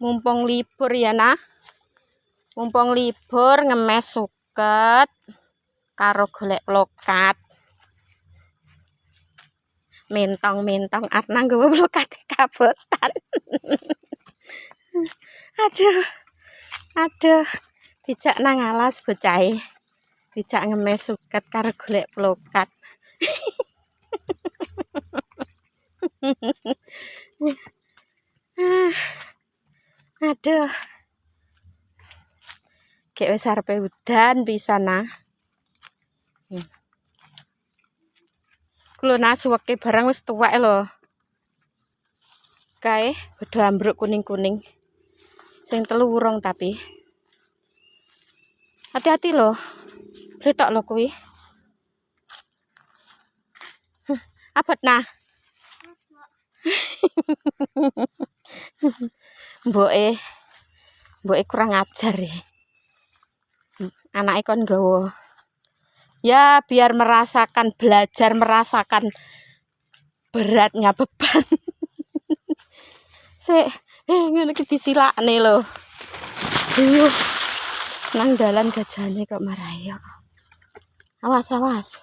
Mumpung libur ya nah. Mumpung libur ngemes suket karo golek lokat. Mentong-mentong arna nggawa lokat kabotan. Aduh. Dijak nang alas bocahe. Dijak ngemes suket karo golek lokat. Aduh. Kayak wis arepe udan pisan nah. Kulo nah suweke barang wis tuwek lho. Kae bodo ambruk kuning-kuning. Sing telu urung tapi. Hati-hati lho. Bletok lho kuwi. Abot nah. Mboke kurang ajar ya. Anake kon nggawa. Ya biar belajar merasakan beratnya beban. Ngene iki disilakne lho. Nang dalan gajahane kok marahi. Awas.